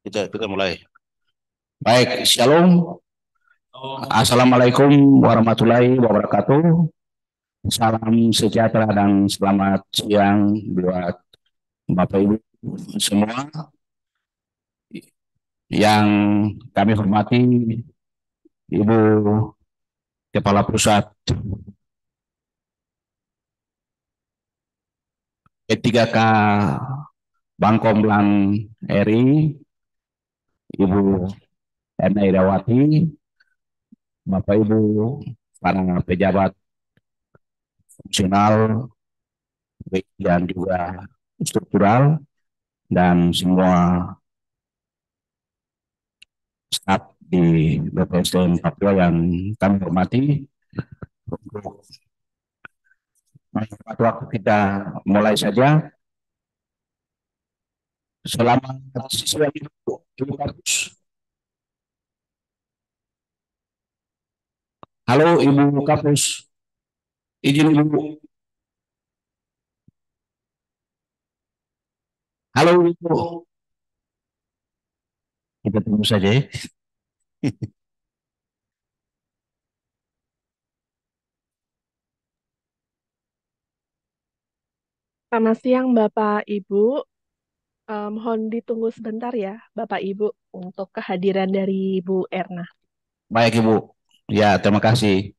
Kita mulai. Baik, Shalom. Assalamualaikum warahmatullahi wabarakatuh. Salam sejahtera dan selamat siang buat Bapak Ibu semua yang kami hormati, Ibu Kepala Pusat P3K Bangkomlang RI, Ibu Erna Irawati, Bapak Ibu para pejabat fungsional dan juga struktural dan semua staf di BPSDM Papua yang kami hormati. Untuk waktu kita mulai saja. Selamat siang Ibu Kapus. Halo Ibu Kapus, izin Ibu. Halo Ibu. Kita tunggu saja ya. Selamat siang Bapak Ibu. Mohon ditunggu sebentar ya Bapak Ibu untuk kehadiran dari Bu Erna. Baik Ibu. Ya, terima kasih.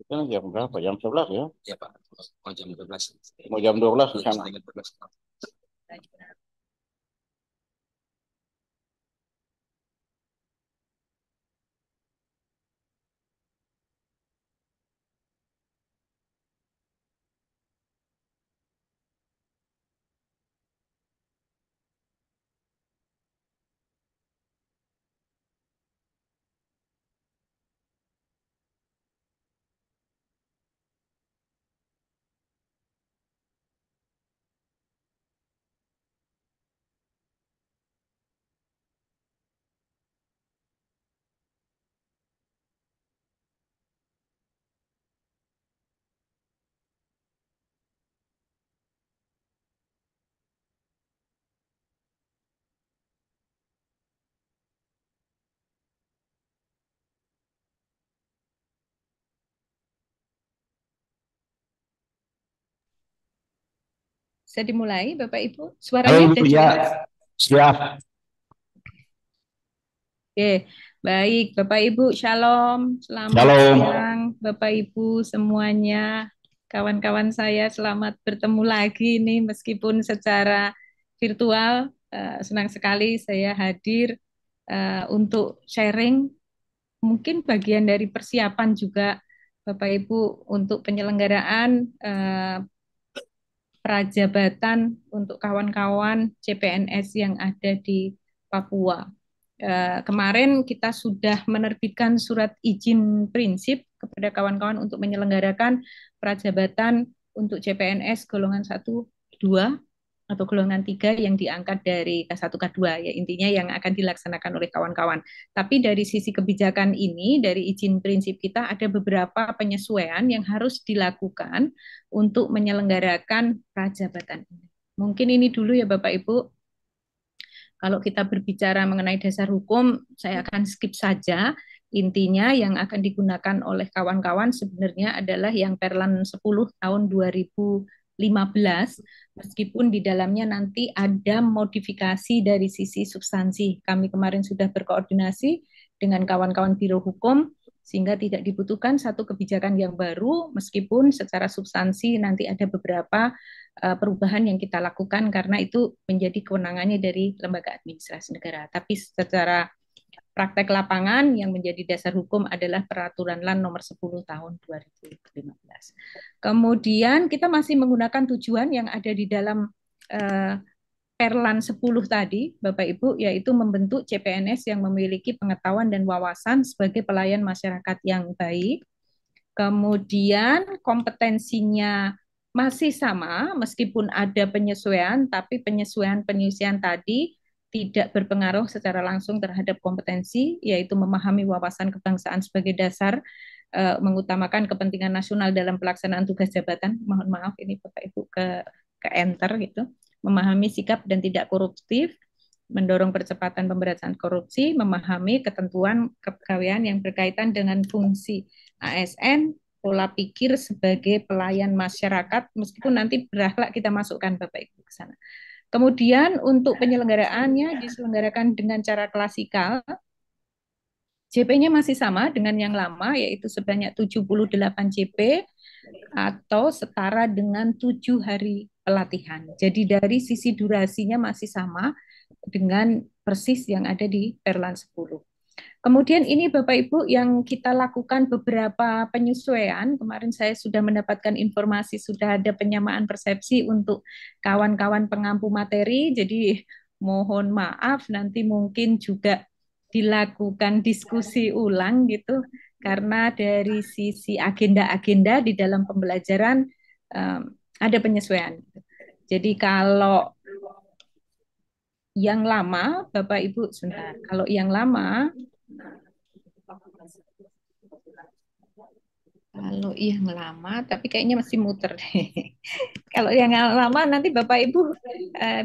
Kan jam berapa? Jam 11 ya? Ya Pak, mau jam 12. Mau jam 12 di sana. Setengah 12. Bisa dimulai, Bapak Ibu? Halo Suaranya Bu, sudah ya, jelas? siap. Oke, baik. Bapak Ibu, Shalom. Selamat Shalom. siang, Bapak Ibu semuanya. Kawan-kawan saya, selamat bertemu lagi nih, meskipun secara virtual. Senang sekali saya hadir untuk sharing. Mungkin bagian dari persiapan juga, Bapak Ibu, untuk penyelenggaraan prajabatan untuk kawan-kawan CPNS yang ada di Papua. Kemarin kita sudah menerbitkan surat izin prinsip kepada kawan-kawan untuk menyelenggarakan prajabatan untuk CPNS golongan 1, 2, atau golongan 3 yang diangkat dari K1, K2, ya intinya yang akan dilaksanakan oleh kawan-kawan. Tapi dari sisi kebijakan ini, dari izin prinsip kita ada beberapa penyesuaian yang harus dilakukan untuk menyelenggarakan prajabatan ini. Mungkin ini dulu ya Bapak Ibu. Kalau kita berbicara mengenai dasar hukum, saya akan skip saja. Intinya yang akan digunakan oleh kawan-kawan sebenarnya adalah yang Perlan 10 tahun 2015, meskipun di dalamnya nanti ada modifikasi dari sisi substansi. Kami kemarin sudah berkoordinasi dengan kawan-kawan Biro Hukum, sehingga tidak dibutuhkan satu kebijakan yang baru, meskipun secara substansi nanti ada beberapa perubahan yang kita lakukan karena itu menjadi kewenangannya dari lembaga administrasi negara. Tapi secara praktek lapangan yang menjadi dasar hukum adalah Peraturan LAN nomor 10 tahun 2015. Kemudian kita masih menggunakan tujuan yang ada di dalam Perlan 10 tadi, Bapak Ibu, yaitu membentuk CPNS yang memiliki pengetahuan dan wawasan sebagai pelayan masyarakat yang baik. Kemudian kompetensinya masih sama, meskipun ada penyesuaian, tapi penyesuaian tadi tidak berpengaruh secara langsung terhadap kompetensi, yaitu memahami wawasan kebangsaan sebagai dasar, mengutamakan kepentingan nasional dalam pelaksanaan tugas jabatan. Mohon maaf, ini Bapak Ibu ke enter gitu. Memahami sikap dan tidak koruptif, mendorong percepatan pemberantasan korupsi, memahami ketentuan kepegawaian yang berkaitan dengan fungsi ASN, pola pikir sebagai pelayan masyarakat, meskipun nanti berakhlak kita masukkan Bapak Ibu ke sana. Kemudian untuk penyelenggaraannya diselenggarakan dengan cara klasikal. JP-nya masih sama dengan yang lama, yaitu sebanyak 78 JP atau setara dengan 7 hari pelatihan. Jadi dari sisi durasinya masih sama dengan persis yang ada di Perlan 10. Kemudian ini Bapak Ibu yang kita lakukan beberapa penyesuaian. Kemarin saya sudah mendapatkan informasi sudah ada penyamaan persepsi untuk kawan-kawan pengampu materi. Jadi mohon maaf nanti mungkin juga dilakukan diskusi ulang gitu. Karena dari sisi agenda-agenda di dalam pembelajaran ada penyesuaian. Jadi kalau yang lama, Bapak Ibu, sebentar. Kalau yang lama, tapi kayaknya masih muter. Kalau yang lama nanti Bapak Ibu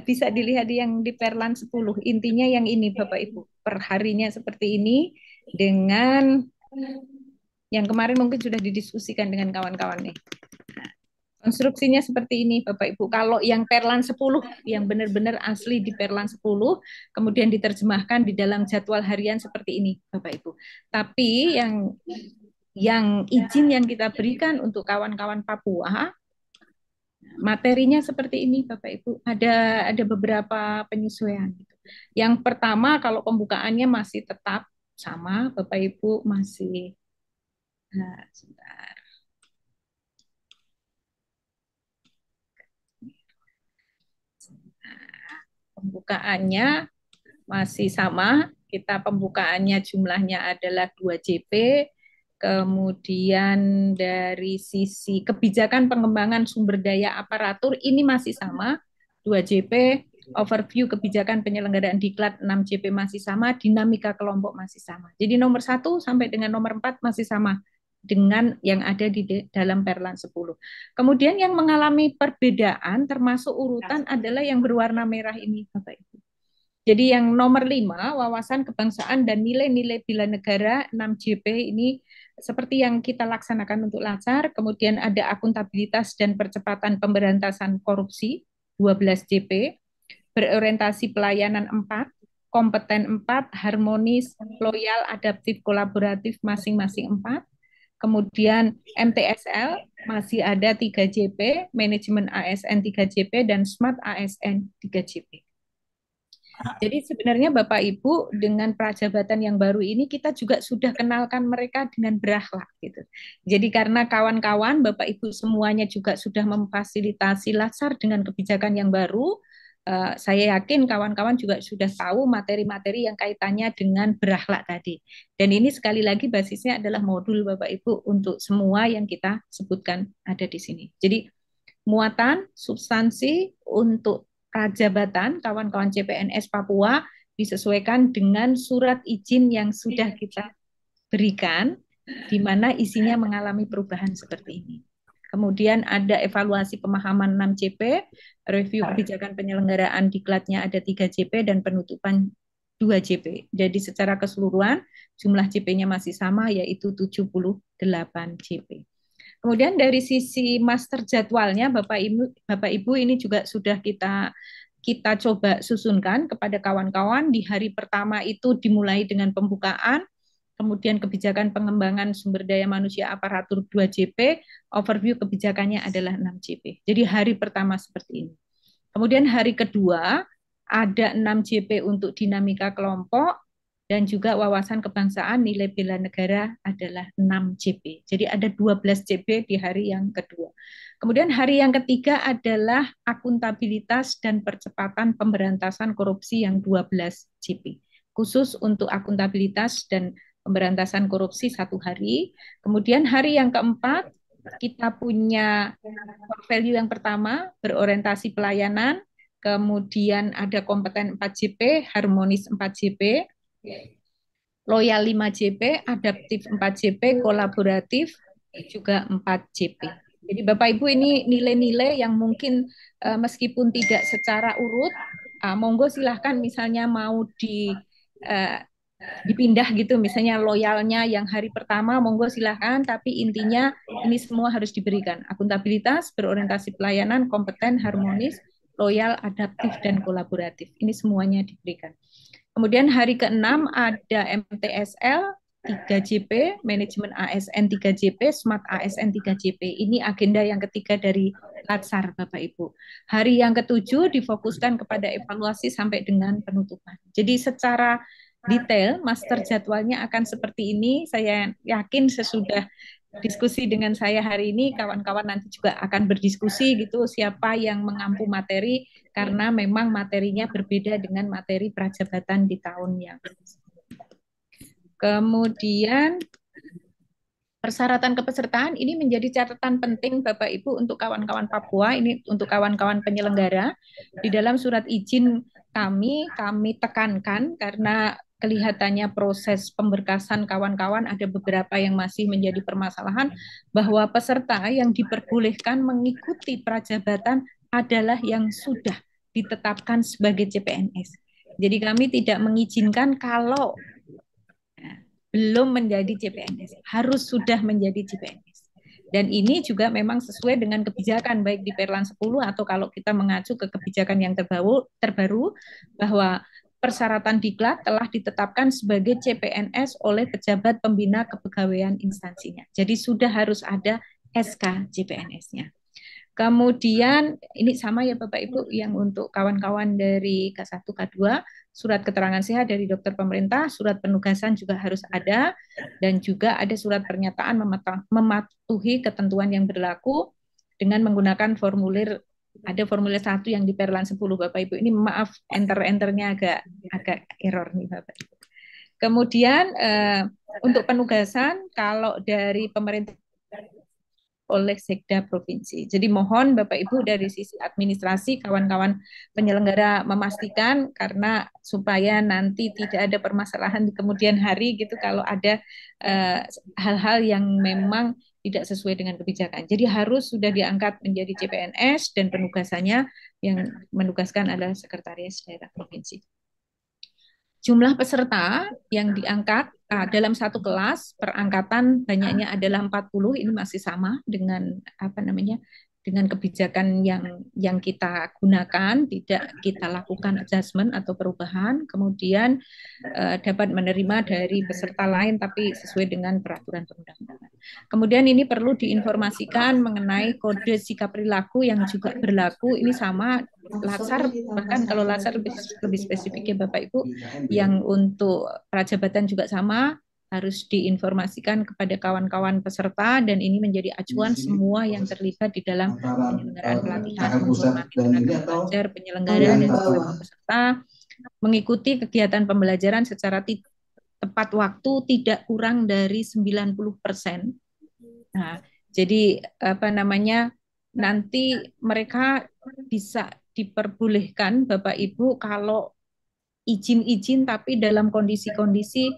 bisa dilihat yang di Perlan 10. Intinya yang ini Bapak Ibu, perharinya seperti ini dengan yang kemarin mungkin sudah didiskusikan dengan kawan-kawan nih. Konstruksinya seperti ini Bapak Ibu. Kalau yang Perlan 10 yang benar-benar asli di Perlan 10 kemudian diterjemahkan di dalam jadwal harian seperti ini Bapak Ibu. Tapi yang yang izin yang kita berikan untuk kawan-kawan Papua, materinya seperti ini Bapak Ibu. Ada beberapa penyesuaian gitu. Yang pertama, kalau pembukaannya masih tetap sama, Bapak Ibu masih sebentar. Pembukaannya masih sama, kita pembukaannya jumlahnya adalah 2 JP, kemudian dari sisi kebijakan pengembangan sumber daya aparatur ini masih sama, 2 JP, overview kebijakan penyelenggaraan diklat 6 JP masih sama, dinamika kelompok masih sama. Jadi nomor 1 sampai dengan nomor 4 masih sama dengan yang ada di dalam Perlan 10. Kemudian yang mengalami perbedaan termasuk urutan adalah yang berwarna merah ini, Bapak Ibu. Jadi yang nomor 5, wawasan kebangsaan dan nilai-nilai bela negara 6 JP ini seperti yang kita laksanakan untuk LACAR, kemudian ada akuntabilitas dan percepatan pemberantasan korupsi 12 JP, berorientasi pelayanan 4, kompeten 4, harmonis, loyal, adaptif, kolaboratif masing-masing 4. Kemudian MTSL masih ada 3 JP, manajemen ASN 3 JP, dan smart ASN 3 JP. Jadi sebenarnya Bapak Ibu dengan prajabatan yang baru ini kita juga sudah kenalkan mereka dengan berakhlak gitu. Jadi karena kawan-kawan Bapak Ibu semuanya juga sudah memfasilitasi LACAR dengan kebijakan yang baru, saya yakin kawan-kawan juga sudah tahu materi-materi yang kaitannya dengan berakhlak tadi. Dan ini sekali lagi basisnya adalah modul Bapak Ibu untuk semua yang kita sebutkan ada di sini. Jadi muatan, substansi untuk prajabatan kawan-kawan CPNS Papua disesuaikan dengan surat izin yang sudah kita berikan, di mana isinya mengalami perubahan seperti ini. Kemudian ada evaluasi pemahaman 6 JP, review kebijakan penyelenggaraan diklatnya ada 3 JP, dan penutupan 2 JP. Jadi secara keseluruhan jumlah JP-nya masih sama, yaitu 78 JP. Kemudian dari sisi master jadwalnya Bapak Ibu ini juga sudah kita coba susunkan kepada kawan-kawan. Di hari pertama itu dimulai dengan pembukaan, kemudian kebijakan pengembangan sumber daya manusia aparatur 2 JP, overview kebijakannya adalah 6 JP. Jadi hari pertama seperti ini. Kemudian hari kedua ada 6 JP untuk dinamika kelompok, dan juga wawasan kebangsaan nilai bela negara adalah 6 JP. Jadi ada 12 JP di hari yang kedua. Kemudian hari yang ketiga adalah akuntabilitas dan percepatan pemberantasan korupsi yang 12 JP. Khusus untuk akuntabilitas dan pemberantasan korupsi 1 hari. Kemudian hari yang keempat kita punya value yang pertama berorientasi pelayanan, kemudian ada kompeten 4 JP, harmonis 4 JP, loyal 5 JP, adaptif 4 JP, kolaboratif juga 4 JP. Jadi Bapak Ibu ini nilai-nilai yang mungkin meskipun tidak secara urut, monggo silahkan misalnya mau dipindah gitu, misalnya loyalnya yang hari pertama monggo silahkan, tapi intinya ini semua harus diberikan. Akuntabilitas, berorientasi pelayanan, kompeten, harmonis, loyal, adaptif, dan kolaboratif. Ini semuanya diberikan. Kemudian hari ke-6 ada MTSL 3 JP, manajemen ASN 3 JP, smart ASN 3 JP. Ini agenda yang ketiga dari LACAR Bapak Ibu. Hari yang ke-7 difokuskan kepada evaluasi sampai dengan penutupan. Jadi secara detail master jadwalnya akan seperti ini. Saya yakin sesudah diskusi dengan saya hari ini, kawan-kawan nanti juga akan berdiskusi gitu siapa yang mengampu materi, karena memang materinya berbeda dengan materi prajabatan di tahun yang. Kemudian persyaratan kepesertaan ini menjadi catatan penting Bapak Ibu untuk kawan-kawan Papua, ini untuk kawan-kawan penyelenggara. Di dalam surat izin kami tekankan karena kelihatannya proses pemberkasan kawan-kawan ada beberapa yang masih menjadi permasalahan, bahwa peserta yang diperbolehkan mengikuti prajabatan adalah yang sudah ditetapkan sebagai CPNS. Jadi kami tidak mengizinkan kalau belum menjadi CPNS, harus sudah menjadi CPNS. Dan ini juga memang sesuai dengan kebijakan baik di Perlan 10 atau kalau kita mengacu ke kebijakan yang terbaru bahwa persyaratan diklat telah ditetapkan sebagai CPNS oleh pejabat pembina kepegawaian instansinya. Jadi sudah harus ada SK CPNS-nya. Kemudian ini sama ya Bapak Ibu, yang untuk kawan-kawan dari K1, K2, surat keterangan sehat dari dokter pemerintah, surat penugasan juga harus ada, dan juga ada surat pernyataan mematuhi ketentuan yang berlaku dengan menggunakan formulir, ada formulir 1 yang di Perlan 10 Bapak Ibu. Ini maaf, enternya agak error nih Bapak Ibu. Kemudian untuk penugasan, kalau dari pemerintah oleh Sekda Provinsi. Jadi mohon Bapak Ibu dari sisi administrasi, kawan-kawan penyelenggara memastikan, karena supaya nanti tidak ada permasalahan di kemudian hari gitu kalau ada hal-hal yang memang tidak sesuai dengan kebijakan. Jadi harus sudah diangkat menjadi CPNS dan penugasannya yang menugaskan adalah Sekretaris Daerah Provinsi. Jumlah peserta yang diangkat dalam satu kelas perangkatan banyaknya adalah 40, ini masih sama dengan dengan kebijakan yang kita gunakan, tidak kita lakukan adjustment atau perubahan, kemudian dapat menerima dari peserta lain tapi sesuai dengan peraturan perundang-undangan. Kemudian ini perlu diinformasikan mengenai kode sikap perilaku yang juga berlaku, ini sama Latsar, bahkan kalau Latsar lebih spesifik ya Bapak Ibu, yang untuk prajabatan juga sama, harus diinformasikan kepada kawan-kawan peserta, dan ini menjadi acuan semua yang terlibat di dalam penyelenggaraan pelatihan, menghormati tenaga pengajar, penyelenggara, dan semua peserta, mengikuti kegiatan pembelajaran secara tepat waktu tidak kurang dari 90%. Nah, jadi nanti mereka bisa diperbolehkan Bapak Ibu kalau izin-izin tapi dalam kondisi-kondisi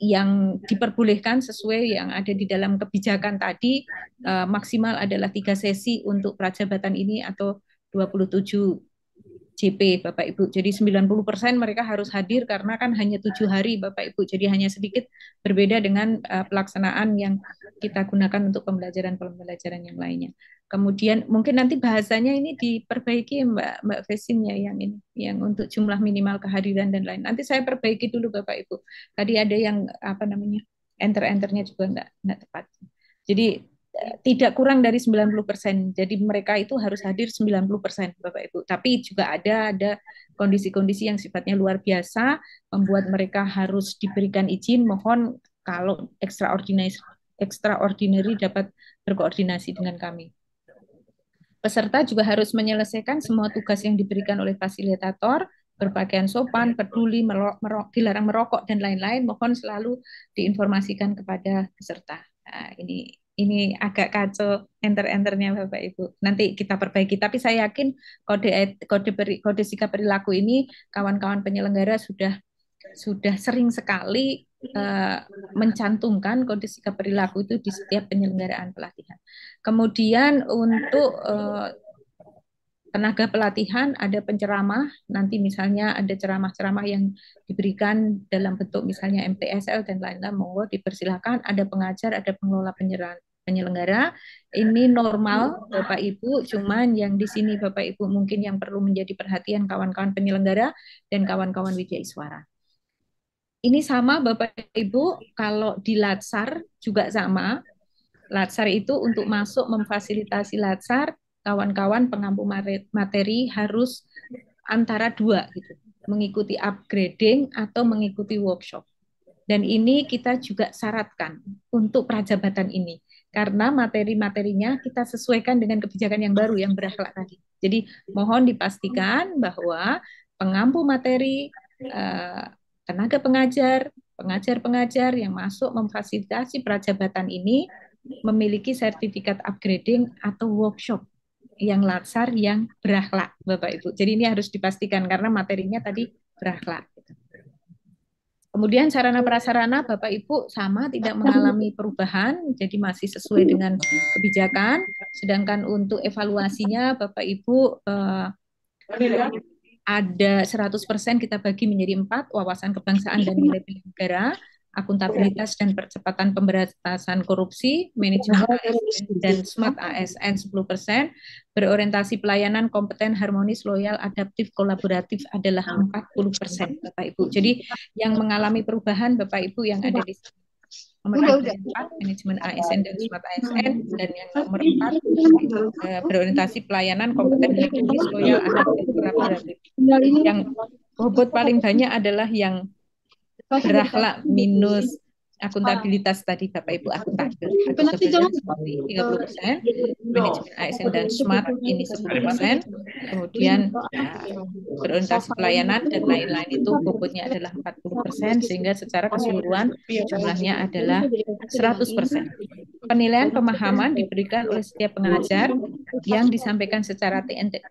yang diperbolehkan sesuai yang ada di dalam kebijakan tadi, maksimal adalah 3 sesi untuk prajabatan ini atau 27 JP Bapak Ibu. Jadi 90% mereka harus hadir karena kan hanya 7 hari Bapak Ibu. Jadi hanya sedikit berbeda dengan pelaksanaan yang kita gunakan untuk pembelajaran yang lainnya. Kemudian mungkin nanti bahasanya ini diperbaiki Mbak Vesin ya, yang ini, yang untuk jumlah minimal kehadiran dan lain. Nanti saya perbaiki dulu Bapak Ibu. Tadi ada yang enter-enternya juga enggak tepat. Jadi tidak kurang dari 90%. Jadi mereka itu harus hadir 90% Bapak Ibu. Tapi juga ada kondisi-kondisi yang sifatnya luar biasa membuat mereka harus diberikan izin. Mohon kalau extraordinary dapat berkoordinasi dengan kami. Peserta juga harus menyelesaikan semua tugas yang diberikan oleh fasilitator, berpakaian sopan, peduli, dilarang merokok, dan lain-lain. Mohon selalu diinformasikan kepada peserta. Nah, ini agak kacau enter-enternya Bapak Ibu. Nanti kita perbaiki. Tapi saya yakin kode sikap perilaku ini kawan-kawan penyelenggara sudah sering sekali mencantumkan kode sikap perilaku itu di setiap penyelenggaraan pelatihan. Kemudian untuk tenaga pelatihan ada penceramah, nanti misalnya ada ceramah-ceramah yang diberikan dalam bentuk misalnya MTSL dan lain-lain, monggo dipersilakan. Ada pengajar, ada pengelola penyelenggara. Ini normal Bapak Ibu, cuman yang di sini Bapak Ibu mungkin yang perlu menjadi perhatian kawan-kawan penyelenggara dan kawan-kawan Widyaswara. Ini sama Bapak Ibu, kalau di Latsar juga sama. Latsar itu untuk masuk memfasilitasi Latsar, kawan-kawan pengampu materi harus antara 2 gitu, mengikuti upgrading atau mengikuti workshop. Dan ini kita juga syaratkan untuk prajabatan ini, karena materi-materinya kita sesuaikan dengan kebijakan yang baru yang berakhlak tadi. Jadi mohon dipastikan bahwa pengampu materi, tenaga pengajar yang masuk memfasilitasi prajabatan ini memiliki sertifikat upgrading atau workshop yang Latsar yang berakhlak Bapak Ibu. Jadi ini harus dipastikan karena materinya tadi berakhlak. Kemudian sarana prasarana Bapak Ibu sama, tidak mengalami perubahan, jadi masih sesuai dengan kebijakan. Sedangkan untuk evaluasinya Bapak Ibu ada 100% kita bagi menjadi 4, wawasan kebangsaan dan nilai bela negara. akuntabilitas dan percepatan pemberantasan korupsi, manajemen ASN dan smart ASN 10%, berorientasi pelayanan kompeten, harmonis, loyal, adaptif, kolaboratif adalah 40%, Bapak Ibu. Jadi yang mengalami perubahan Bapak Ibu yang ada di nomor 4, manajemen ASN dan smart ASN, dan yang nomor 4 berorientasi pelayanan kompeten, harmonis, loyal, adaptif, kolaboratif. Yang bobot paling banyak adalah yang berakhlak minus akuntabilitas tadi Bapak Ibu, akuntabel seperti 30%, manajemen ASN dan smart ini 10%, kemudian berorientasi pelayanan dan lain-lain itu bobotnya adalah 40%, sehingga secara keseluruhan jumlahnya adalah 100%. Penilaian pemahaman diberikan oleh setiap pengajar yang disampaikan secara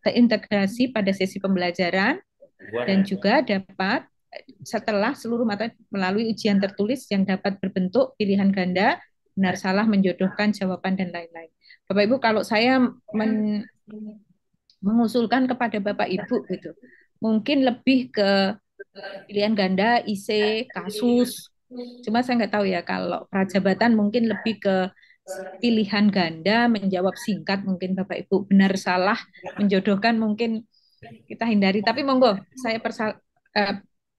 terintegrasi pada sesi pembelajaran dan juga dapat setelah seluruh materi melalui ujian tertulis yang dapat berbentuk pilihan ganda, benar salah, menjodohkan jawaban dan lain-lain. Bapak Ibu, kalau saya mengusulkan kepada Bapak Ibu gitu, mungkin lebih ke pilihan ganda, IC, kasus. Cuma saya nggak tahu ya, kalau prajabatan mungkin lebih ke pilihan ganda, menjawab singkat mungkin Bapak Ibu, benar salah, menjodohkan mungkin kita hindari. Tapi monggo, saya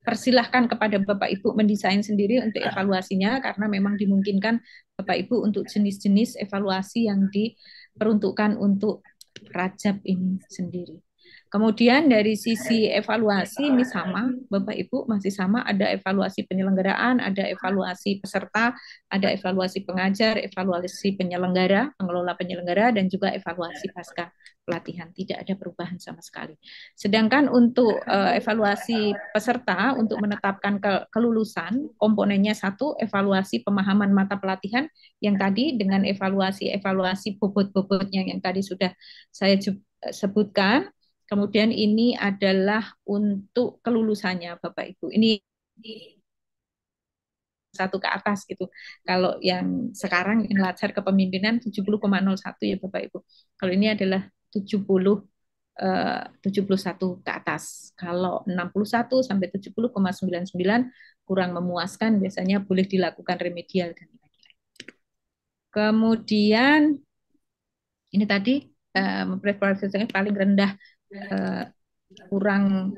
persilahkan kepada Bapak Ibu mendesain sendiri untuk evaluasinya, karena memang dimungkinkan Bapak Ibu untuk jenis-jenis evaluasi yang diperuntukkan untuk Rajab ini sendiri. Kemudian dari sisi evaluasi ini sama, Bapak Ibu masih sama, ada evaluasi penyelenggaraan, ada evaluasi peserta, ada evaluasi pengajar, evaluasi penyelenggara, pengelola penyelenggara, dan juga evaluasi pasca pelatihan. Tidak ada perubahan sama sekali. Sedangkan untuk evaluasi peserta untuk menetapkan kelulusan, komponennya satu, evaluasi pemahaman mata pelatihan yang tadi dengan evaluasi bobot-bobotnya yang tadi sudah saya sebutkan. Kemudian ini adalah untuk kelulusannya Bapak Ibu. Ini satu ke atas gitu. Kalau yang sekarang yang lacar kepemimpinan 70,01 ya Bapak Ibu. Kalau ini adalah 71 ke atas. Kalau 61 sampai 70,99 kurang memuaskan, biasanya boleh dilakukan remedial dan lain-lain. Kemudian ini tadi memperoleh kualifikasi paling rendah kurang,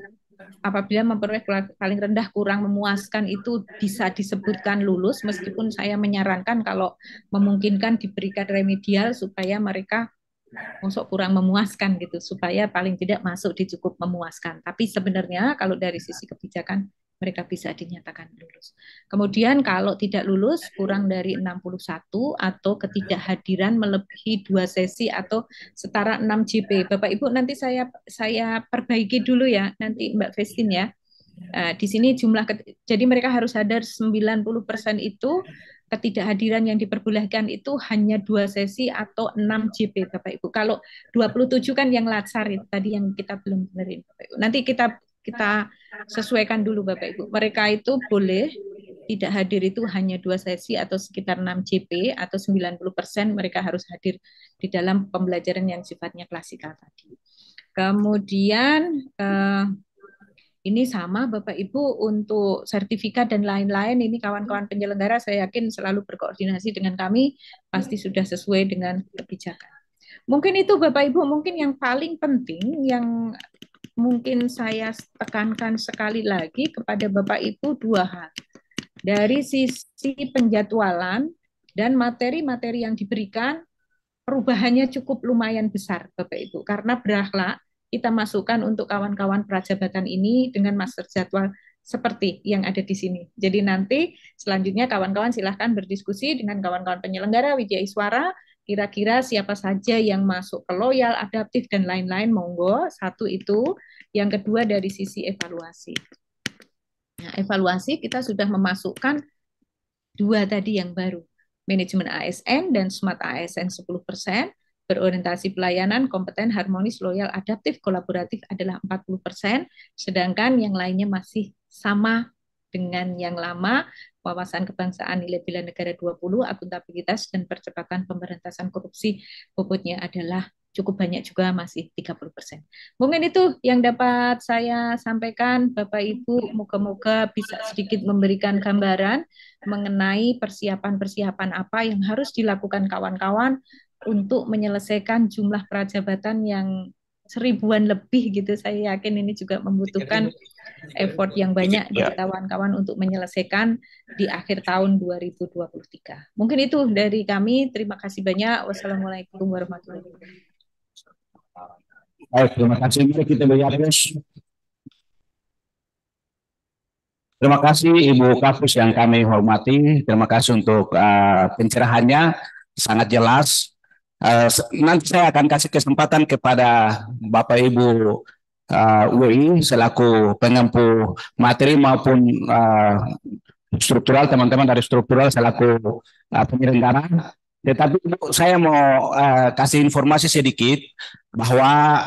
apabila memperoleh paling rendah kurang memuaskan itu bisa disebutkan lulus, meskipun saya menyarankan kalau memungkinkan diberikan remedial supaya mereka masuk kurang memuaskan gitu, supaya paling tidak masuk di cukup memuaskan. Tapi sebenarnya kalau dari sisi kebijakan mereka bisa dinyatakan lulus. Kemudian kalau tidak lulus kurang dari 61 atau ketidakhadiran melebihi 2 sesi atau setara 6 JP. Bapak Ibu nanti saya perbaiki dulu ya, nanti Mbak Vestin ya. Di sini jumlah jadi mereka harus hadir 90% itu, ketidakhadiran yang diperbolehkan itu hanya 2 sesi atau 6 JP Bapak Ibu. Kalau 27 kan yang latsar itu tadi yang kita belum benerin Bapak Ibu. Nanti kita sesuaikan dulu Bapak Ibu. Mereka itu boleh tidak hadir itu hanya 2 sesi atau sekitar 6 JP, atau 90% mereka harus hadir di dalam pembelajaran yang sifatnya klasikal tadi. Kemudian ini sama Bapak Ibu untuk sertifikat dan lain-lain, ini kawan-kawan penyelenggara saya yakin selalu berkoordinasi dengan kami, pasti sudah sesuai dengan kebijakan. Mungkin itu Bapak Ibu, mungkin yang paling penting yang mungkin saya tekankan sekali lagi kepada Bapak Ibu 2 hal. Dari sisi penjadwalan dan materi-materi yang diberikan, perubahannya cukup lumayan besar Bapak Ibu, karena berakhlak kita masukkan untuk kawan-kawan prajabatan ini dengan master jadwal seperti yang ada di sini. Jadi nanti selanjutnya kawan-kawan silahkan berdiskusi dengan kawan-kawan penyelenggara Wijaya Iswara, kira-kira siapa saja yang masuk ke loyal, adaptif, dan lain-lain, monggo. Satu itu. Yang kedua dari sisi evaluasi. Nah, evaluasi kita sudah memasukkan 2 tadi yang baru. Manajemen ASN dan smart ASN 10%, berorientasi pelayanan, kompeten, harmonis, loyal, adaptif, kolaboratif adalah 40%, sedangkan yang lainnya masih sama dengan yang lama, wawasan kebangsaan, nilai bela negara 20, akuntabilitas dan percepatan pemberantasan korupsi bobotnya adalah cukup banyak juga, masih 30%. Mungkin itu yang dapat saya sampaikan, Bapak Ibu. Moga-moga bisa sedikit memberikan gambaran mengenai persiapan-persiapan apa yang harus dilakukan kawan-kawan untuk menyelesaikan jumlah prajabatan yang 1000-an lebih gitu. Saya yakin ini juga membutuhkan effort yang banyak dari kawan-kawan untuk menyelesaikan di akhir tahun 2023. Mungkin itu dari kami. Terima kasih banyak. Wassalamualaikum warahmatullahi wabarakatuh. Baik, terima kasih kita Kapus. Terima kasih Ibu Kapus yang kami hormati. Terima kasih untuk pencerahannya, sangat jelas. Nanti saya akan kasih kesempatan kepada Bapak Ibu UI selaku pengempu materi maupun struktural, teman-teman dari struktural selaku penyelenggara. Tetapi saya mau kasih informasi sedikit bahwa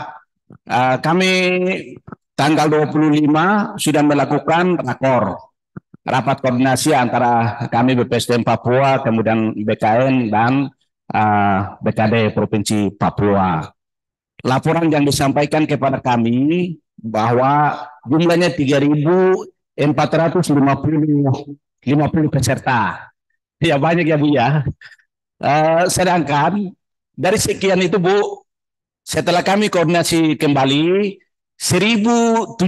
kami tanggal 25 sudah melakukan rapat koordinasi antara kami BPSDM Papua, kemudian BKN dan BKD Provinsi Papua. Laporan yang disampaikan kepada kami bahwa jumlahnya 3.450 peserta. Ya banyak ya Bu ya. Sedangkan dari sekian itu Bu, setelah kami koordinasi kembali 1.700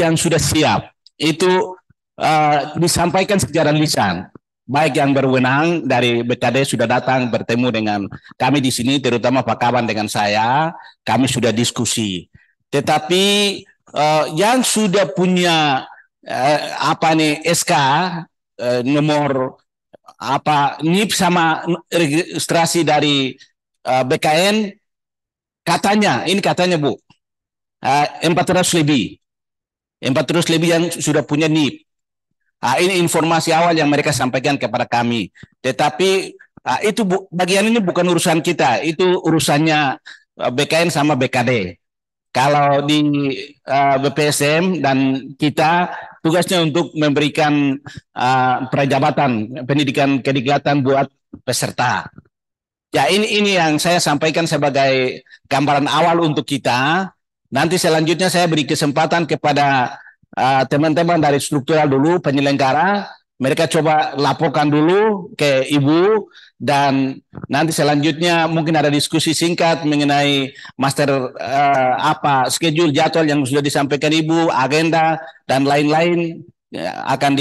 yang sudah siap itu disampaikan secara lisan. Baik yang berwenang dari BKD sudah datang bertemu dengan kami di sini, terutama Pak Kaban dengan saya, kami sudah diskusi. Tetapi yang sudah punya SK nomor NIP sama registrasi dari BKN katanya Bu 400 lebih yang sudah punya NIP. Ini informasi awal yang mereka sampaikan kepada kami. Tetapi itu bagian ini bukan urusan kita, itu urusannya BKN sama BKD. Kalau di BPSM dan kita tugasnya untuk memberikan prajabatan, pendidikan kedikdikbudayaan buat peserta. Ya ini yang saya sampaikan sebagai gambaran awal untuk kita. Nanti selanjutnya saya beri kesempatan kepada teman-teman dari struktural dulu, penyelenggara, mereka coba laporkan dulu ke Ibu, dan nanti selanjutnya mungkin ada diskusi singkat mengenai master schedule, jadwal yang sudah disampaikan Ibu, agenda dan lain-lain, akan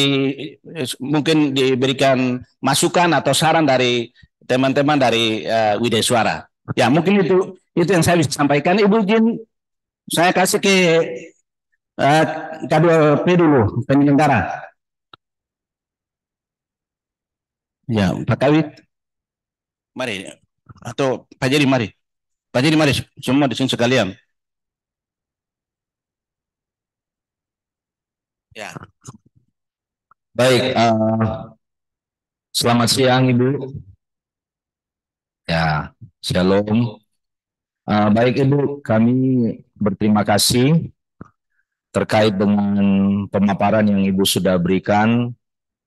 mungkin diberikan masukan atau saran dari teman-teman dari Widya Suara. Ya mungkin itu yang saya bisa sampaikan. Ibu izin saya kasih ke K2P dulu, penyelenggara. Ya, Pak Kawit, mari. Atau Pak Jadi, mari. Pak Jadi, mari. Semua di sini sekalian. Ya. Baik, selamat siang Ibu. Ya, shalom. Baik Ibu, kami berterima kasih terkait dengan pemaparan yang Ibu sudah berikan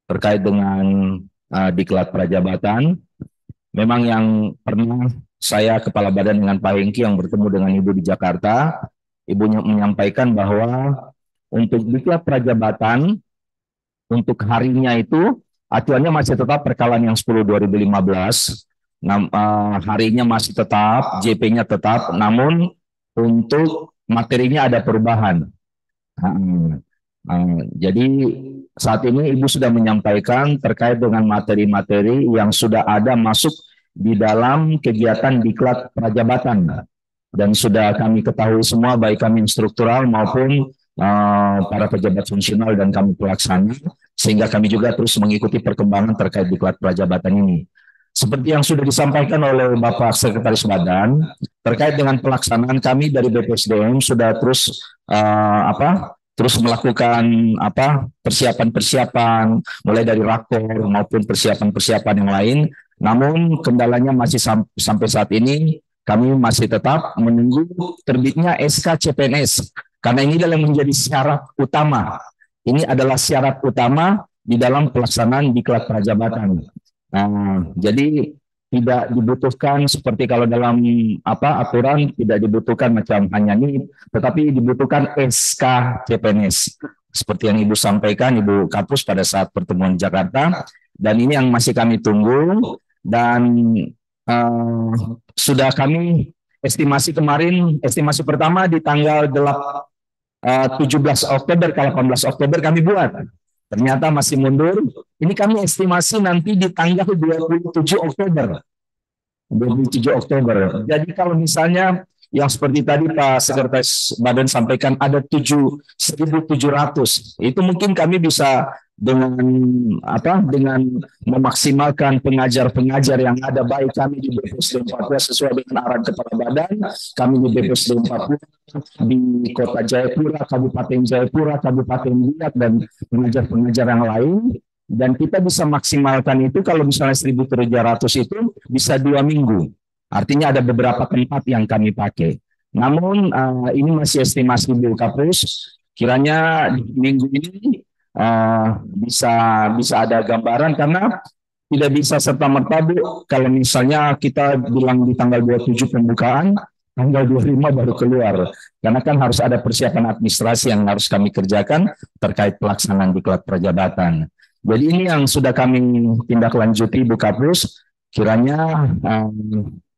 terkait dengan diklat prajabatan. Memang yang pernah saya kepala badan dengan Pak Hengki yang bertemu dengan Ibu di Jakarta, Ibu menyampaikan bahwa untuk diklat prajabatan untuk harinya itu acuannya masih tetap perkalaan yang 10/2015. Harinya masih tetap, JP-nya tetap, namun untuk materinya ada perubahan. Jadi saat ini Ibu sudah menyampaikan terkait dengan materi-materi yang sudah ada masuk di dalam kegiatan diklat prajabatan, dan sudah kami ketahui semua, baik kami yang struktural maupun para pejabat fungsional dan kami pelaksana, sehingga kami juga terus mengikuti perkembangan terkait diklat prajabatan ini. Seperti yang sudah disampaikan oleh Bapak Sekretaris Badan, terkait dengan pelaksanaan kami dari BPSDM sudah terus terus melakukan persiapan-persiapan mulai dari rakor maupun persiapan-persiapan yang lain. Namun kendalanya masih sampai saat ini kami masih tetap menunggu terbitnya SK CPNS, karena ini adalah menjadi syarat utama. Ini adalah syarat utama di dalam pelaksanaan diklat prajabatan. Jadi tidak dibutuhkan seperti kalau dalam aturan tidak dibutuhkan macam hanya NIP, tetapi dibutuhkan SK CPNS seperti yang Ibu sampaikan, Ibu Kapus pada saat pertemuan Jakarta, dan ini yang masih kami tunggu. Dan sudah kami estimasi kemarin, estimasi pertama di tanggal 17 Oktober ke 18 Oktober kami buat. Ternyata masih mundur. Ini kami estimasi nanti di tanggal 27 Oktober. 27 Oktober. Jadi kalau misalnya yang seperti tadi Pak Sekretaris Badan sampaikan ada 1.700, itu mungkin kami bisa dengan memaksimalkan pengajar-pengajar yang ada, baik kami di BPSDM Papua sesuai dengan arahan Kepala Badan, kami di BPSDM Papua di Kota Jayapura, Kabupaten Jayapura, Kabupaten Biak, dan pengajar-pengajar yang lain, dan kita bisa maksimalkan itu. Kalau misalnya 1.300 itu bisa 2 minggu. Artinya ada beberapa tempat yang kami pakai. Namun ini masih estimasi Bu Kapus. Kiranya minggu ini bisa ada gambaran, karena tidak bisa serta-merta Bu. Kalau misalnya kita bilang di tanggal 27 pembukaan, tanggal 25 baru keluar. Karena kan harus ada persiapan administrasi yang harus kami kerjakan terkait pelaksanaan diklat prajabatan. Jadi ini yang sudah kami tindak lanjuti Bu Kapus. Kiranya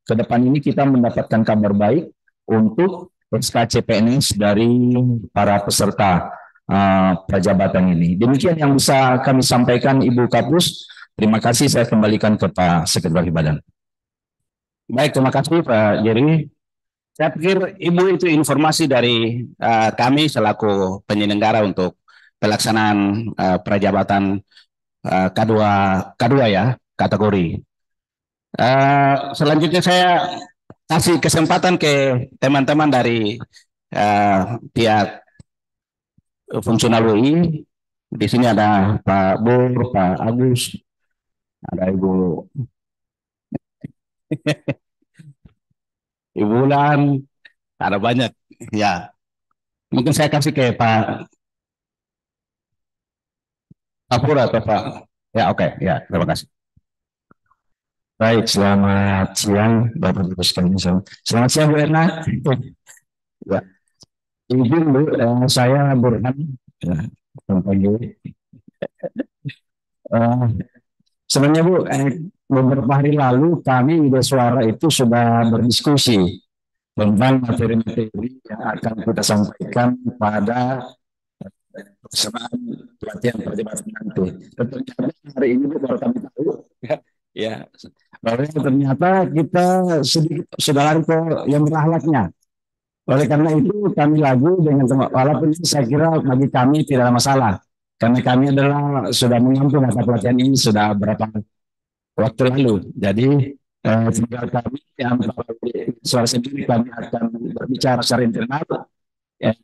ke depan ini kita mendapatkan kabar baik untuk SK CPNS dari para peserta prajabatan ini. Demikian yang bisa kami sampaikan Ibu Kapus. Terima kasih, saya kembalikan ke Pak Sekretaris Badan. Baik, terima kasih Pak Jerry. Saya pikir Ibu itu informasi dari kami selaku penyelenggara untuk pelaksanaan prajabatan K2 ya, kategori. Selanjutnya saya kasih kesempatan ke teman-teman dari pihak fungsional UI. Di sini ada Pak Bur, Pak Agus, ada Ibu Bulan, ada banyak ya. Mungkin saya kasih ke Pak Pur atau Pak. Ya, oke, ya, terima kasih. Baik, selamat siang Bapak Ibu sekalian. Selamat siang Bu Erna. Ya. Izin Bu, saya Burhan. Ya, sebenarnya Bu, beberapa hari lalu kami di Suara itu sudah berdiskusi tentang materi-materi yang akan kita sampaikan pada pelaksanaan pelatihan prajabatan nanti. Ternyata hari ini Bu, baru kami tahu ya, bahwa ternyata kita sedikit sudah lari ke yang berahlaknya. Oleh karena itu kami lagu dengan teman, walaupun ini saya kira bagi kami tidak ada masalah, karena kami adalah sudah mengampu mata pelatihan ini sudah berapa waktu lalu. Jadi tinggal kami yang Suara sendiri kami akan berbicara secara internal,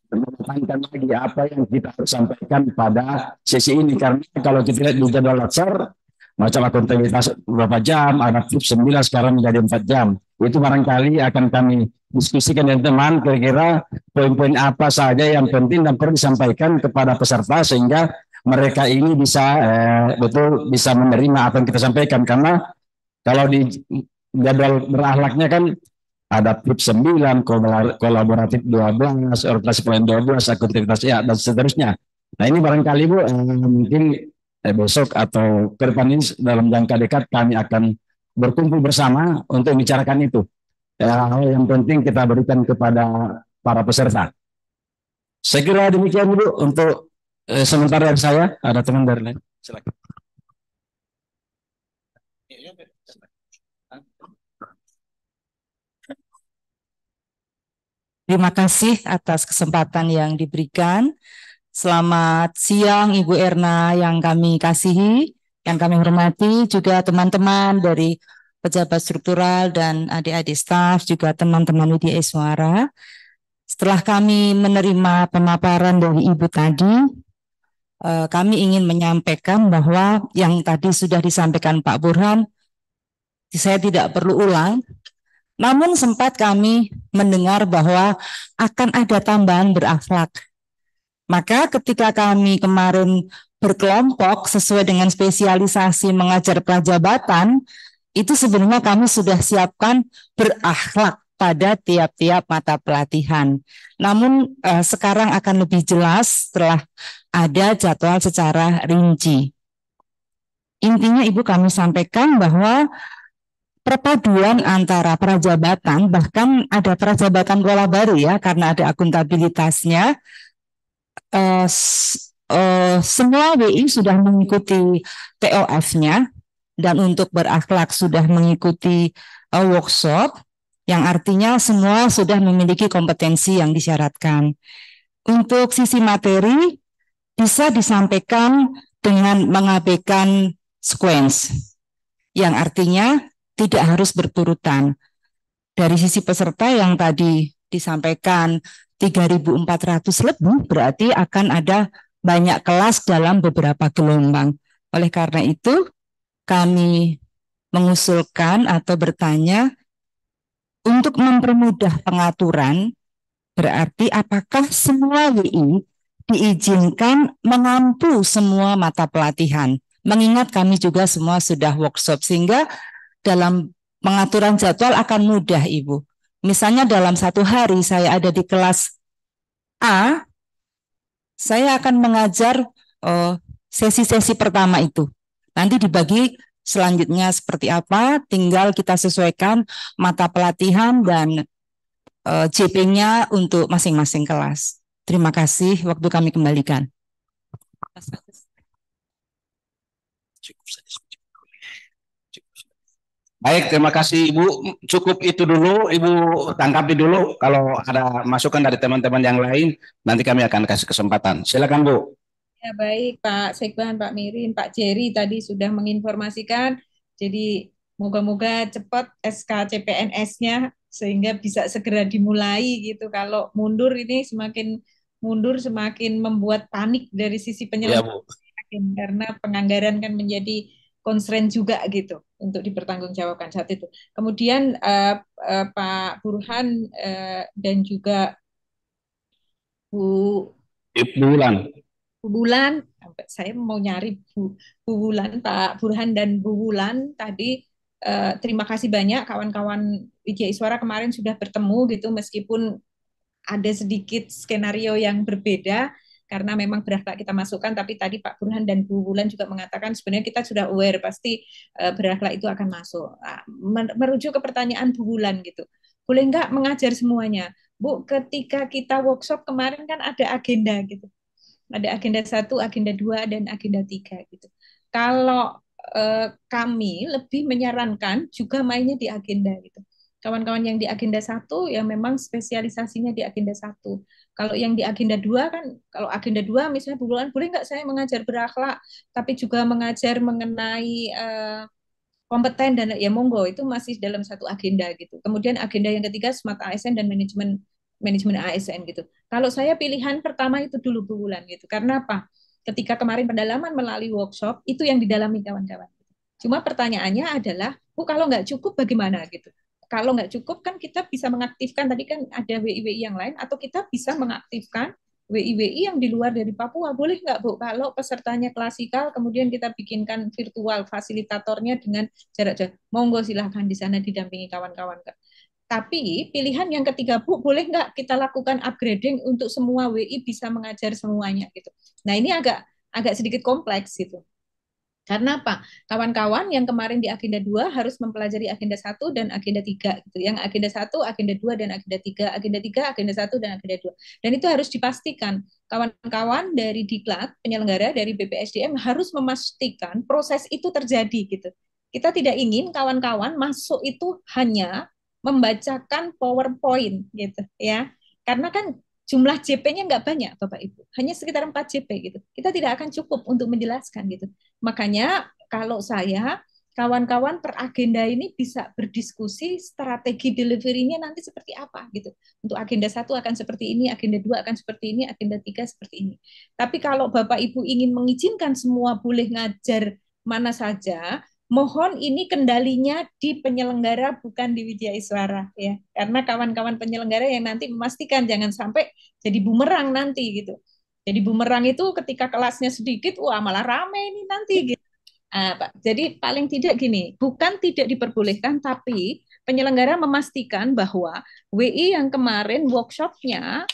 mematangkan lagi apa yang kita harus sampaikan pada sesi ini. Karena kalau kita lihat di jadwal latsar, macam akuntabilitas berapa jam, ada tips 9 sekarang menjadi 4 jam. Itu barangkali akan kami diskusikan dengan teman, kira-kira poin-poin apa saja yang penting dan perlu disampaikan kepada peserta sehingga mereka ini bisa betul bisa menerima apa yang kita sampaikan. Karena kalau di jadwal berakhlaknya kan ada tips 9, kolaboratif 12, orientasi poin 12, akuntabilitas ya, dan seterusnya. Nah ini barangkali Bu, mungkin besok atau ke depan ini dalam jangka dekat kami akan berkumpul bersama untuk membicarakan itu. Hal yang penting kita berikan kepada para peserta. Saya kira demikian Bu untuk sementara dari saya. Ada teman dari lain, silakan. Terima kasih atas kesempatan yang diberikan. Selamat siang Ibu Erna yang kami kasihi, yang kami hormati, juga teman-teman dari pejabat struktural dan adik-adik staf, juga teman-teman media Suara. Setelah kami menerima pemaparan dari Ibu tadi, kami ingin menyampaikan bahwa yang tadi sudah disampaikan Pak Burhan, saya tidak perlu ulang. Namun sempat kami mendengar bahwa akan ada tambahan berakhlak. Maka ketika kami kemarin berkelompok sesuai dengan spesialisasi mengajar prajabatan, itu sebenarnya kami sudah siapkan berakhlak pada tiap-tiap mata pelatihan. Namun sekarang akan lebih jelas setelah ada jadwal secara rinci. Intinya Ibu kami sampaikan bahwa perpaduan antara prajabatan, bahkan ada prajabatan pola baru ya, karena ada akuntabilitasnya. Semua WI sudah mengikuti TOF-nya, dan untuk berakhlak sudah mengikuti workshop, yang artinya semua sudah memiliki kompetensi yang disyaratkan. Untuk sisi materi bisa disampaikan dengan mengabaikan sequence, yang artinya tidak harus berturutan. Dari sisi peserta yang tadi disampaikan 3.400 lebih, berarti akan ada banyak kelas dalam beberapa gelombang. Oleh karena itu, kami mengusulkan atau bertanya untuk mempermudah pengaturan, berarti apakah semua WI diizinkan mengampu semua mata pelatihan. Mengingat kami juga semua sudah workshop, sehingga dalam pengaturan jadwal akan mudah Ibu. Misalnya dalam satu hari saya ada di kelas A, saya akan mengajar sesi-sesi pertama itu. Nanti dibagi selanjutnya seperti apa, tinggal kita sesuaikan mata pelatihan dan JP-nya untuk masing-masing kelas. Terima kasih, waktu kami kembalikan. Baik, terima kasih Ibu. Cukup itu dulu, Ibu tangkapi dulu. Kalau ada masukan dari teman-teman yang lain, nanti kami akan kasih kesempatan. Silakan Bu. Ya, baik Pak Sekban, Pak Mirin, Pak Jerry tadi sudah menginformasikan. Jadi moga-moga cepat SK CPNS-nya sehingga bisa segera dimulai gitu. Kalau mundur ini semakin mundur semakin membuat panik dari sisi penyelenggara, karena penganggaran kan menjadi constraint juga gitu untuk dipertanggungjawabkan saat itu. Kemudian Pak Burhan dan juga Bu Bulan. Bulan, saya mau nyari Bu Bulan, Pak Burhan dan Bu Bulan tadi. Terima kasih banyak kawan-kawan Wijaya Iswara kemarin sudah bertemu gitu, meskipun ada sedikit skenario yang berbeda karena memang berakhlak kita masukkan, tapi tadi Pak Burhan dan Bu Bulan juga mengatakan sebenarnya kita sudah aware pasti berakhlak itu akan masuk. Merujuk ke pertanyaan Bu Bulan gitu, boleh nggak mengajar semuanya? Bu, ketika kita workshop kemarin kan ada agenda gitu. Ada agenda 1, agenda 2, dan agenda 3 gitu. Kalau kami lebih menyarankan juga mainnya di agenda gitu. Kawan-kawan yang di agenda 1 yang memang spesialisasinya di agenda 1. Kalau yang di agenda 2 kan, kalau agenda 2 misalnya bulan boleh nggak saya mengajar berakhlak, tapi juga mengajar mengenai kompeten dan ya monggo, itu masih dalam satu agenda gitu. Kemudian agenda yang ketiga smart ASN dan manajemen ASN gitu. Kalau saya pilihan pertama itu dulu Bu Wulan gitu. Karena apa? Ketika kemarin pendalaman melalui workshop itu yang didalami kawan-kawan. Cuma pertanyaannya adalah, Bu kalau nggak cukup bagaimana gitu? Kalau nggak cukup kan kita bisa mengaktifkan, tadi kan ada WI-WI yang lain, atau kita bisa mengaktifkan WI-WI yang di luar dari Papua. Boleh nggak Bu? Kalau pesertanya klasikal, kemudian kita bikinkan virtual fasilitatornya dengan jarak jauh. Monggo silahkan di sana didampingi kawan-kawan. Tapi pilihan yang ketiga Bu, boleh nggak kita lakukan upgrading untuk semua WI bisa mengajar semuanya gitu. Nah ini agak sedikit kompleks gitu. Karena apa? Kawan-kawan yang kemarin di agenda 2 harus mempelajari agenda 1 dan agenda 3 gitu. Yang agenda 1, agenda 2 dan agenda 3, agenda 3, agenda 1 dan agenda 2. Dan itu harus dipastikan kawan-kawan dari Diklat, penyelenggara dari BPSDM harus memastikan proses itu terjadi gitu. Kita tidak ingin kawan-kawan masuk itu hanya membacakan PowerPoint gitu ya. Karena kan jumlah JP-nya nggak banyak Bapak Ibu, hanya sekitar 4 JP gitu. Kita tidak akan cukup untuk menjelaskan gitu. Makanya kalau saya, kawan-kawan per agenda ini bisa berdiskusi strategi delivery-nya nanti seperti apa gitu. Untuk agenda 1 akan seperti ini, agenda 2 akan seperti ini, agenda 3 seperti ini. Tapi kalau Bapak Ibu ingin mengizinkan semua boleh ngajar mana saja, mohon ini kendalinya di penyelenggara bukan di Wijaya Iswara ya. Karena kawan-kawan penyelenggara yang nanti memastikan jangan sampai jadi bumerang nanti gitu. Jadi bumerang itu ketika kelasnya sedikit, wah malah rame ini nanti gitu. Pak. Jadi paling tidak gini, bukan tidak diperbolehkan, tapi penyelenggara memastikan bahwa WI yang kemarin workshopnya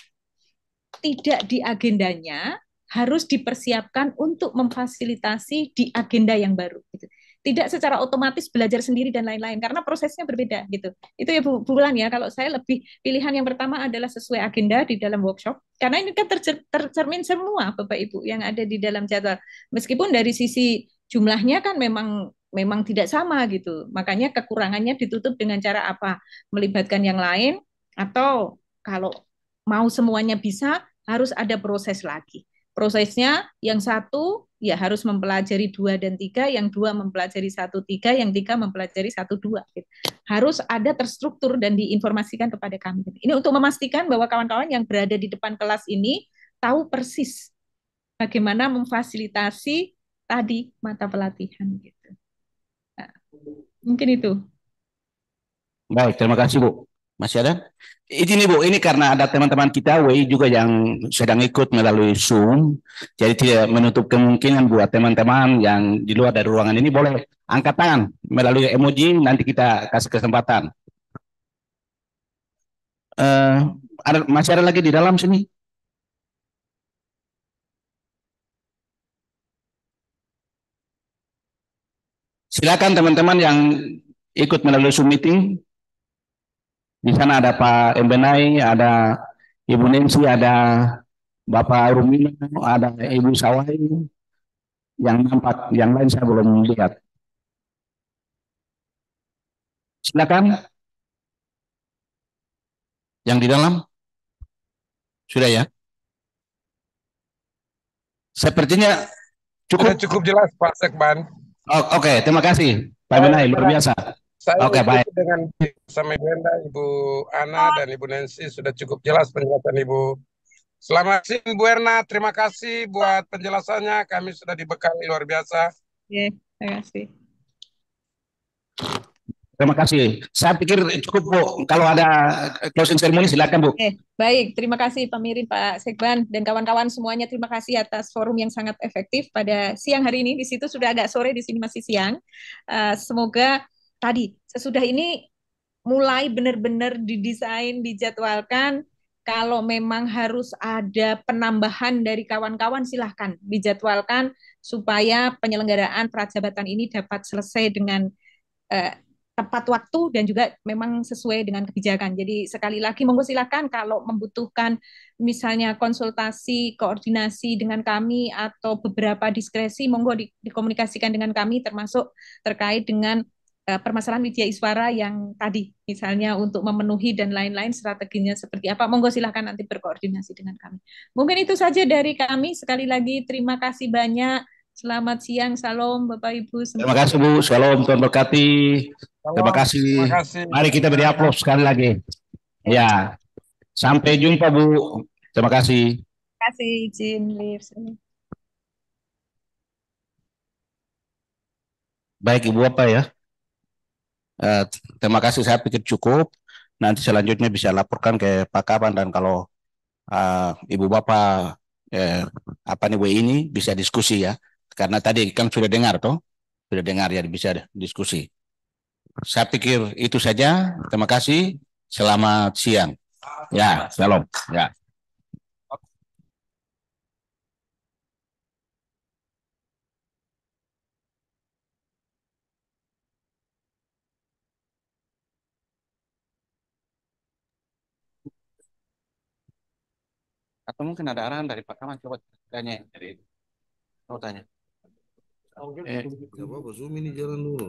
tidak di agendanya harus dipersiapkan untuk memfasilitasi di agenda yang baru. Gitu. Tidak secara otomatis belajar sendiri dan lain-lain karena prosesnya berbeda gitu. Itu ya Bu Bulan ya. Kalau saya lebih pilihan yang pertama adalah sesuai agenda di dalam workshop karena ini kan tercermin semua Bapak Ibu yang ada di dalam jadwal. Meskipun dari sisi jumlahnya kan memang tidak sama gitu. Makanya kekurangannya ditutup dengan cara apa? Melibatkan yang lain atau kalau mau semuanya bisa harus ada proses lagi. Prosesnya yang satu ya harus mempelajari 2 dan 3, yang 2 mempelajari 1, 3, yang 3 mempelajari 1, 2. Harus ada terstruktur dan diinformasikan kepada kami. Ini untuk memastikan bahwa kawan-kawan yang berada di depan kelas ini tahu persis bagaimana memfasilitasi tadi mata pelatihan gitu. Nah, mungkin itu. Baik, terima kasih Bu. Masih ada? Ini Bu, ini karena ada teman-teman kita WI juga yang sedang ikut melalui Zoom, jadi tidak menutup kemungkinan buat teman-teman yang di luar dari ruangan ini boleh angkat tangan melalui emoji, nanti kita kasih kesempatan. Masih ada lagi di dalam sini? Silakan teman-teman yang ikut melalui Zoom meeting. Di sana ada Pak Embenai, ada Ibu Nancy, ada Bapak Rumino, ada Ibu Sawai, yang nampak, yang lain saya belum lihat. Silakan. Yang di dalam sudah ya. Sepertinya Sudah cukup. cukup jelas Pak Sekban. Oke, terima kasih Pak Benai, luar biasa. Saya Oke, baik. dengan sama Ibu Enda, Ibu Ana, dan Ibu Nancy sudah cukup jelas penjelasan Ibu. Selamat siang Bu Erna, terima kasih buat penjelasannya. Kami sudah dibekali luar biasa. Ya, terima kasih. Terima kasih. Saya pikir cukup Bu. Kalau ada closing ceremony silakan Bu. Baik, terima kasih Pak Mirin, Pak Sekban, dan kawan-kawan semuanya. Terima kasih atas forum yang sangat efektif pada siang hari ini. Di situ sudah agak sore, di sini masih siang. Semoga tadi sesudah ini mulai benar-benar didesain, dijadwalkan. Kalau memang harus ada penambahan dari kawan-kawan, silahkan dijadwalkan supaya penyelenggaraan prajabatan ini dapat selesai dengan tepat waktu dan juga memang sesuai dengan kebijakan. Jadi sekali lagi monggo silakan kalau membutuhkan misalnya konsultasi, koordinasi dengan kami atau beberapa diskresi monggo dikomunikasikan dengan kami termasuk terkait dengan permasalahan Widya Iswara yang tadi misalnya untuk memenuhi dan lain-lain strateginya seperti apa. Monggo silakan nanti berkoordinasi dengan kami. Mungkin itu saja dari kami. Sekali lagi terima kasih banyak. Selamat siang, salam Bapak Ibu semua. Terima kasih Bu, shalom, Tuhan berkati. Terima kasih. Mari kita beri aplaus sekali lagi. Ya, sampai jumpa Bu. Terima kasih. Terima kasih, izin live. Baik Ibu apa ya? Terima kasih, saya pikir cukup. Nanti selanjutnya bisa laporkan ke Pak Kaban, dan kalau Ibu Bapak apa nih WI ini bisa diskusi ya. Karena tadi kan sudah dengar toh, sudah dengar ya, bisa diskusi. Saya pikir itu saja. Terima kasih. Selamat siang. Ya, shalom. Ya. Atau mungkin ada arahan dari Pak Kaman, coba tanya dari tanya. Gak apa-apa, Zoom ini jalan dulu.